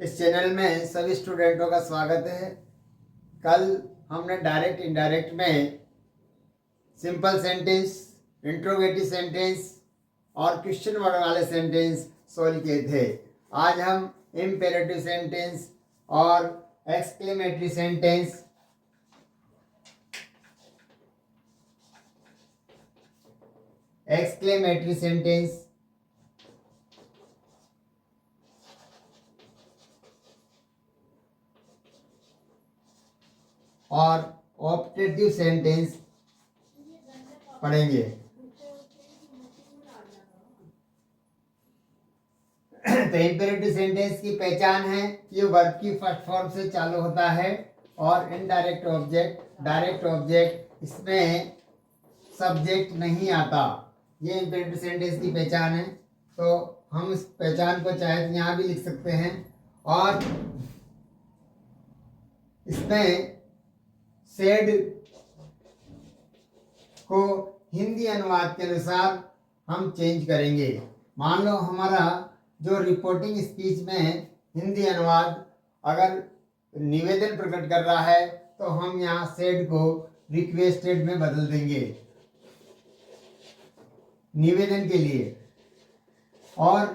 इस चैनल में सभी स्टूडेंटों का स्वागत है। कल हमने डायरेक्ट इनडायरेक्ट में सिंपल सेंटेंस, इंट्रोगेटिव सेंटेंस और क्वेश्चन वर्ड वाले सेंटेंस सोल्व किए थे। आज हम इम्पेरेटिव सेंटेंस और एक्सक्लेमेटरी सेंटेंस और ऑप्टेटिव सेंटेंस पढ़ेंगे। तो इम्पेरेटिव सेंटेंस की पहचान है, ये वर्ब की फर्स्ट फॉर्म से चालू होता है और इनडायरेक्ट ऑब्जेक्ट, डायरेक्ट ऑब्जेक्ट, इसमें सब्जेक्ट नहीं आता। ये इम्पेरेटिव सेंटेंस की पहचान है। तो हम इस पहचान को चाहे तो यहाँ भी लिख सकते हैं और इसमें सेड को हिंदी अनुवाद के अनुसार हम चेंज करेंगे। मान लो हमारा जो रिपोर्टिंग स्पीच में हिंदी अनुवाद अगर निवेदन प्रकट कर रहा है तो हम यहाँ सेड को रिक्वेस्टेड में बदल देंगे निवेदन के लिए। और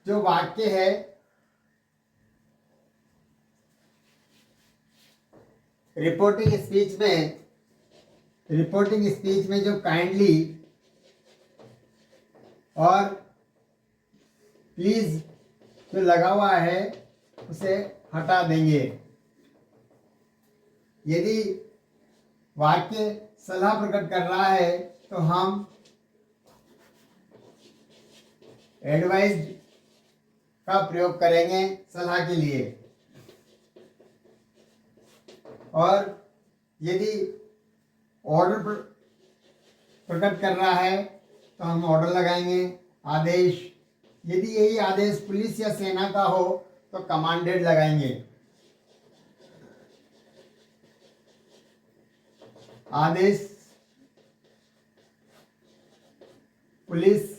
जो वाक्य है रिपोर्टिंग स्पीच में जो काइंडली और प्लीज जो लगा हुआ है उसे हटा देंगे। यदि वाक्य सलाह प्रकट कर रहा है तो हम एडवाइज का प्रयोग करेंगे सलाह के लिए। और यदि ऑर्डर प्रकट कर रहा है तो हम ऑर्डर लगाएंगे, आदेश। यदि यही आदेश पुलिस या सेना का हो तो कमांडेड लगाएंगे। आदेश पुलिस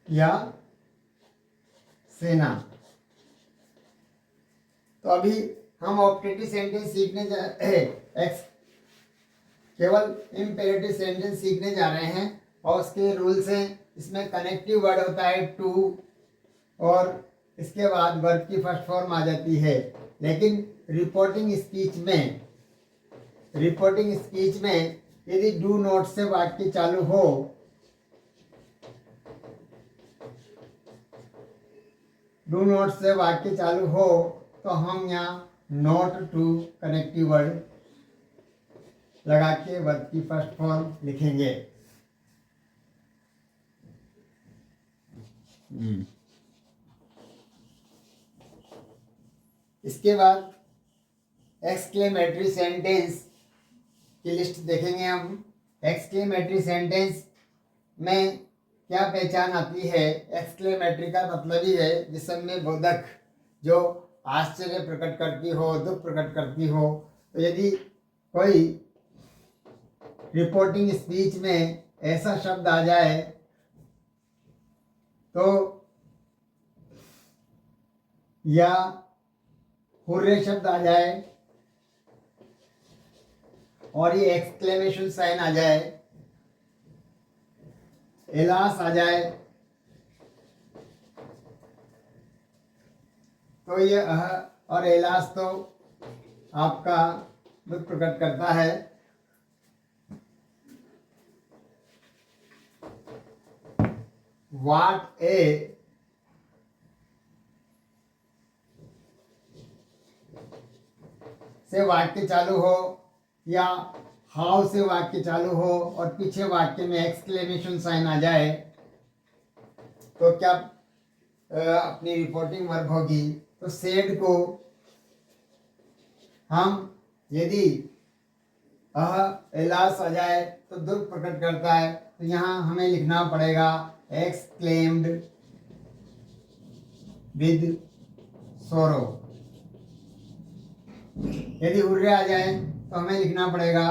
या सेना। तो अभी हम ऑप्टेटिव सेंटेंस सीखने केवल इम्पेरेटिव सेंटेंस सीखने जा रहे हैं और उसके रूल्स हैं। इसमें कनेक्टिव वर्ड होता है टू और इसके बाद वर्ब की फर्स्ट फॉर्म आ जाती है। लेकिन रिपोर्टिंग स्पीच में यदि डू नॉट से वाक्य चालू हो तो हम यहाँ नॉट टू कनेक्टिव वर्ड लगा के वर्ब की फर्स्ट फॉर्म लिखेंगे। इसके बाद एक्सक्लेमेटरी सेंटेंस की लिस्ट देखेंगे हम। एक्सक्लेमेटरी सेंटेंस में क्या पहचान आती है? एक्सक्लेमेटरी का मतलब ही है जिसमें बोधक, जो आश्चर्य प्रकट करती हो, दुख प्रकट करती हो। तो यदि कोई रिपोर्टिंग स्पीच में ऐसा शब्द आ जाए तो या हुर्रे शब्द आ जाए और ये एक्सक्लेमेशन साइन आ जाए, एलास आ जाए, तो ये और एलास तो आपका दुख प्रकट करता है। वाट ए से वाक्य चालू हो या हाउ से वाक्य चालू हो और पीछे वाक्य में एक्सक्लेमेशन साइन आ जाए तो क्या अपनी रिपोर्टिंग वर्ब होगी। तो सेड को हम यदि एलास आ जाए तो दुख प्रकट करता है, तो यहाँ हमें लिखना पड़ेगा एक्सक्लेम्ड विद सोरो। यदि हुर्रे आ जाए तो हमें लिखना पड़ेगा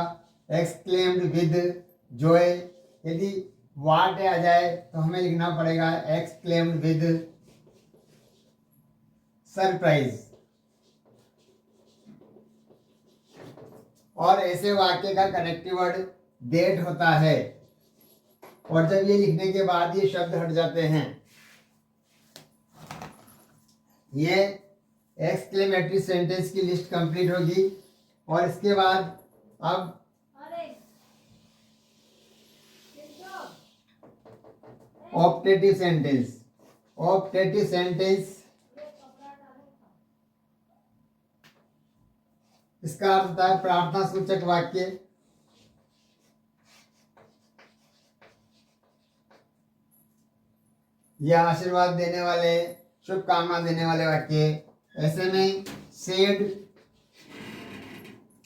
एक्सक्लेम्ड विद जॉय। यदि वाट आ जाए तो हमें लिखना पड़ेगा एक्सक्लेम्ड विद सरप्राइज। और ऐसे वाक्य का कनेक्टिव वर्ड दैट होता है, और जब ये लिखने के बाद ये शब्द हट जाते हैं, ये एक्सक्लेमेटरी सेंटेंस की लिस्ट कंप्लीट होगी। और इसके बाद अब ऑप्टेटिव सेंटेंस। ऑप्टेटिव सेंटेंस इसका अर्थ होता है प्रार्थना सूचक वाक्य। या आशीर्वाद देने वाले, शुभकामना देने वाले वाक्य। ऐसे में सेड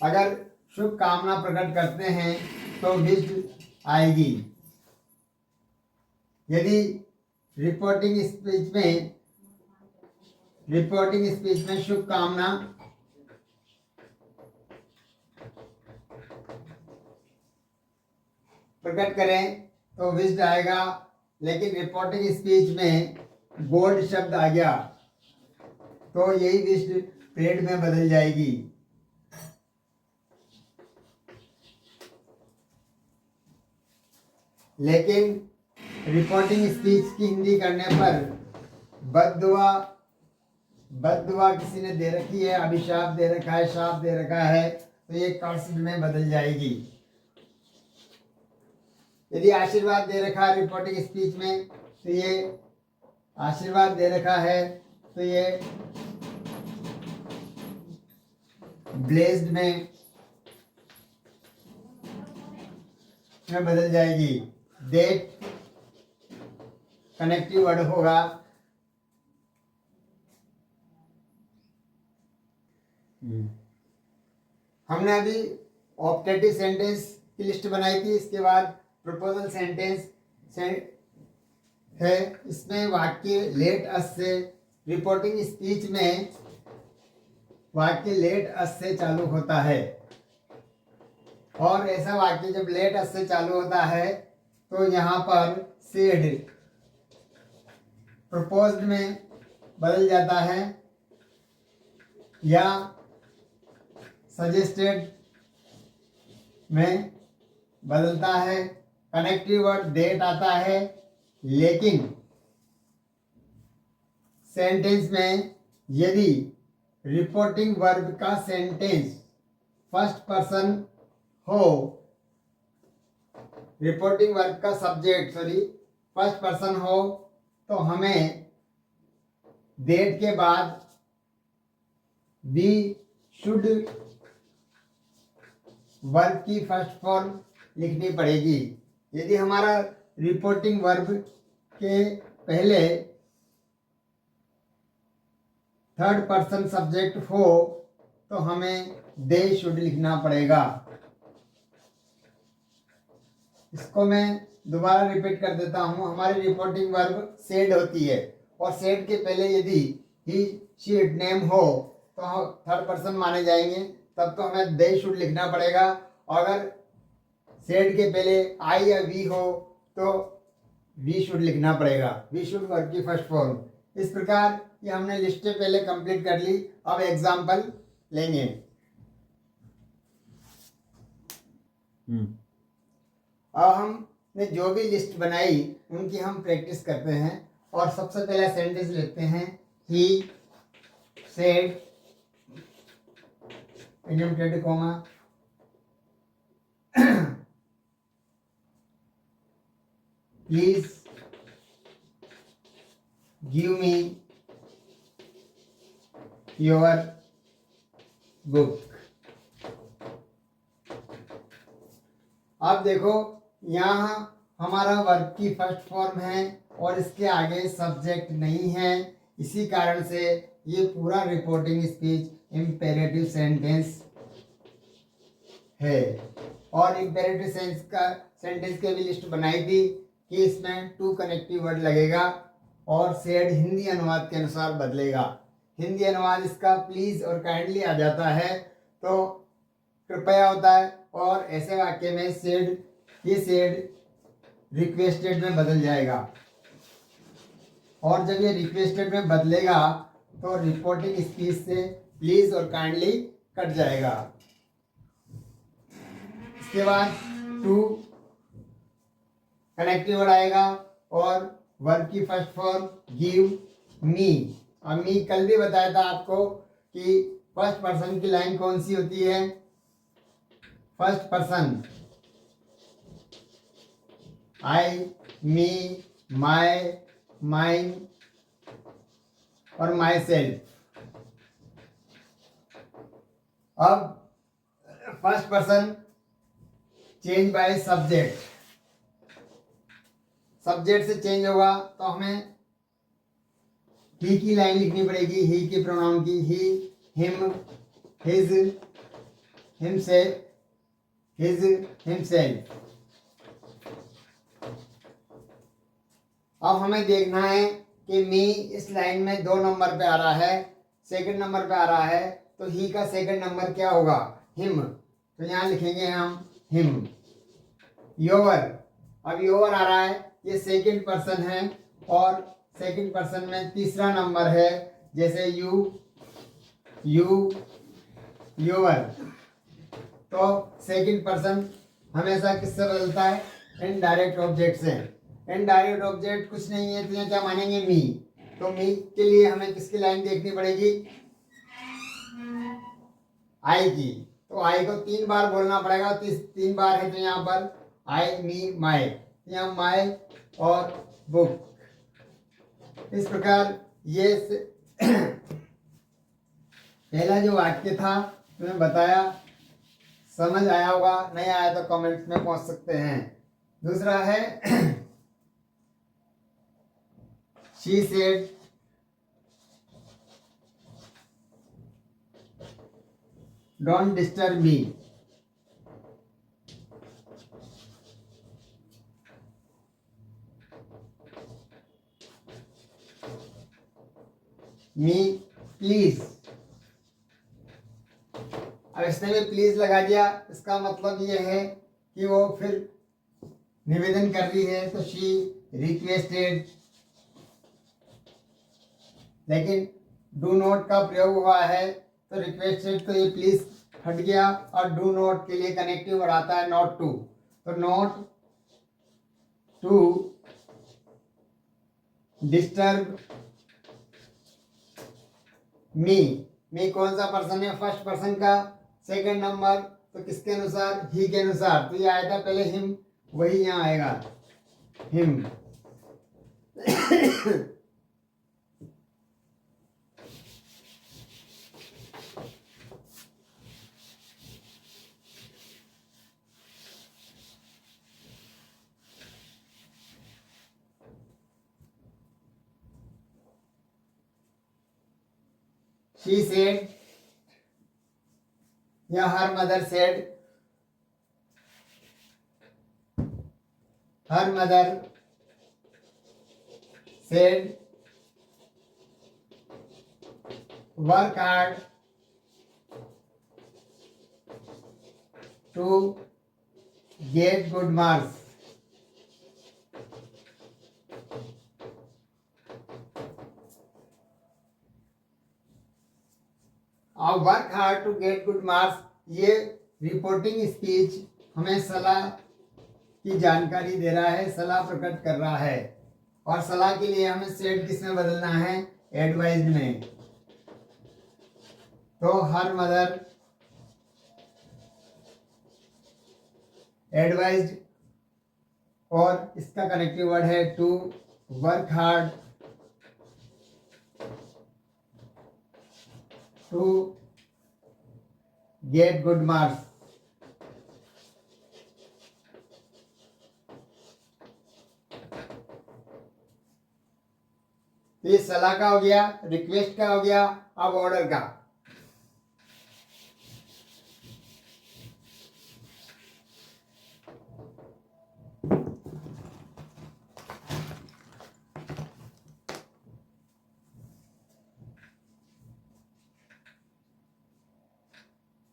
अगर शुभकामना प्रकट करते हैं तो विश्ड आएगी। यदि रिपोर्टिंग स्पीच में शुभकामना प्रकट करें तो विश्ड आएगा, लेकिन रिपोर्टिंग स्पीच में गोल्ड शब्द आ गया तो यही विश्ड प्रेड में बदल जाएगी। लेकिन रिपोर्टिंग स्पीच की हिंदी करने पर बद्दुआ किसी ने दे रखी है, अभिशाप दे रखा है, शाप दे रखा है, तो ये कर्स्ड में बदल जाएगी। यदि आशीर्वाद दे रखा है रिपोर्टिंग स्पीच में तो ये आशीर्वाद दे रखा है तो ये ब्लेस्ड में बदल जाएगी। दैट कनेक्टिव वर्ड होगा। हमने अभी ऑप्टेटिव सेंटेंस की लिस्ट बनाई थी। इसके बाद प्रपोजल सेंटेंस है। इसमें वाक्य लेट अस से, रिपोर्टिंग स्पीच में वाक्य लेट अस से चालू होता है, और ऐसा वाक्य जब लेट अस से चालू होता है तो यहाँ पर सेड प्रपोज्ड में बदल जाता है, या सजेस्टेड में बदलता है। कनेक्टिव वर्ड दैट आता है, लेकिन सेंटेंस में यदि रिपोर्टिंग वर्ब का सेंटेंस फर्स्ट पर्सन हो, रिपोर्टिंग वर्ब का सब्जेक्ट फर्स्ट पर्सन हो, तो हमें दैट के बाद बी शुड वर्ब की फर्स्ट फॉर्म लिखनी पड़ेगी। यदि हमारा रिपोर्टिंग वर्ब के पहले थर्ड पर्सन सब्जेक्ट हो तो हमें दे शुड लिखना पड़ेगा। इसको मैं दोबारा रिपीट कर देता हूँ। हमारी रिपोर्टिंग वर्ब सेड होती है, और सेड के पहले यदि ही शी इट नेम हो तो थर्ड पर्सन माने जाएंगे, तब तो हमें दे शुड लिखना पड़ेगा। और अगर सेड के पहले आई या वी हो तो वी शुड लिखना पड़ेगा। वी शुड वर्ब की फर्स्ट फॉर्म। इस प्रकार ये हमने लिस्टें पहले कंप्लीट कर ली। अब एग्जाम्पल लेंगे। अब हमने जो भी लिस्ट बनाई उनकी हम प्रैक्टिस करते हैं। और सबसे पहला सेंटेंस लेते हैं, he said indented comma please give me your book. अब देखो यहाँ हमारा वर्ब की फर्स्ट फॉर्म है और इसके आगे सब्जेक्ट नहीं है, इसी कारण से ये पूरा रिपोर्टिंग स्पीच इम्पेरेटिव सेंटेंस है। और इम्पेरेटिव सेंटेंस की भी लिस्ट बनाई थी कि इसमें टू कनेक्टिव वर्ड लगेगा और सेड हिंदी अनुवाद के अनुसार बदलेगा। हिंदी अनुवाद इसका प्लीज और काइंडली आ जाता है तो कृपया होता है, और ऐसे वाक्य में ये सेड रिक्वेस्टेड में बदल जाएगा। और जब ये रिक्वेस्टेड में बदलेगा तो रिपोर्टिंग स्पीच से प्लीज और काइंडली कट जाएगा। इसके बाद टू कनेक्टिव वर्ड आएगा और वर्ब की फर्स्ट फॉर्म गिव मी। अब मी कल भी बताया था आपको कि फर्स्ट पर्सन की लाइन कौन सी होती है। First person I, me, my, mine और माई सेल्फ। अब first person change by subject, subject से चेंज होगा तो हमें ही की लाइन लिखनी पड़ेगी, ही के प्रोनाउन की, he, him, his, himself, his, himself. अब हमें देखना है कि मी इस लाइन में 2 नंबर पे आ रहा है, सेकंड नंबर पे आ रहा है, तो ही का सेकंड नंबर क्या होगा, हिम। तो यहाँ लिखेंगे हम हिम। योर, अब योर आ रहा है, ये सेकंड पर्सन है और सेकंड पर्सन में तीसरा नंबर है, जैसे यू, यू, योर। तो सेकंड पर्सन हमेशा किससे बदलता है, इनडायरेक्ट ऑब्जेक्ट से। इनडायरेक्ट ऑब्जेक्ट कुछ नहीं है तो यहाँ क्या मानेंगे, मी। तो मी के लिए हमें किसकी लाइन देखनी पड़ेगी, आई की। तो आई को 3 बार बोलना पड़ेगा, 3 बार है तो यहाँ पर आई, मी, माई, यहाँ माई और बुक। इस प्रकार ये पहला जो वाक्य था मैंने बताया, समझ आया होगा, नहीं आया तो कमेंट्स में पूछ सकते हैं। दूसरा है she said don't disturb me. Me please. अब इसने भी प्लीज लगा दिया, इसका मतलब ये है कि वो फिर निवेदन कर रही है, तो शी रिक्वेस्टेड। लेकिन डू नॉट का प्रयोग हुआ है तो रिक्वेस्टेड, तो ये प्लीज हट गया और डू नॉट के लिए कनेक्टिव वर्ड आता है नॉट टू। तो नॉट टू डिस्टर्ब मी। मी कौन सा पर्सन है, फर्स्ट पर्सन का सेकंड नंबर, तो किसके अनुसार, ही के अनुसार। तो ये आया था पहले हिम, वही यहाँ आएगा हिम। She said, या her mother said, her mother said, work hard to get good marks. अब work hard to get good marks, ये रिपोर्टिंग स्पीच हमें सलाह की जानकारी दे रहा है, सलाह प्रकट कर रहा है। और सलाह के लिए हमें सेड किस में बदलना है, एडवाइज्ड में। तो हर मदर एडवाइज्ड और इसका कनेक्टिव वर्ड है to work hard to get good marks. तो ये सलाह का हो गया, रिक्वेस्ट का हो गया, अब ऑर्डर का।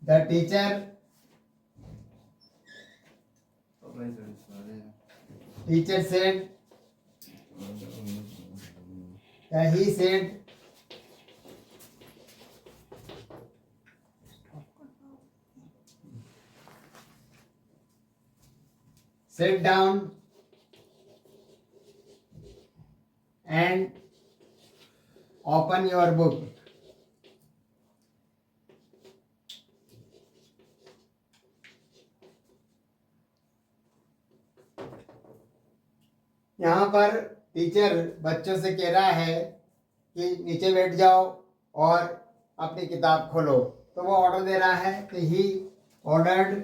The teacher said, he said, sit down and open your book. यहाँ पर टीचर बच्चों से कह रहा है कि नीचे बैठ जाओ और अपनी किताब खोलो, तो वो ऑर्डर दे रहा है कि ही ऑर्डर्ड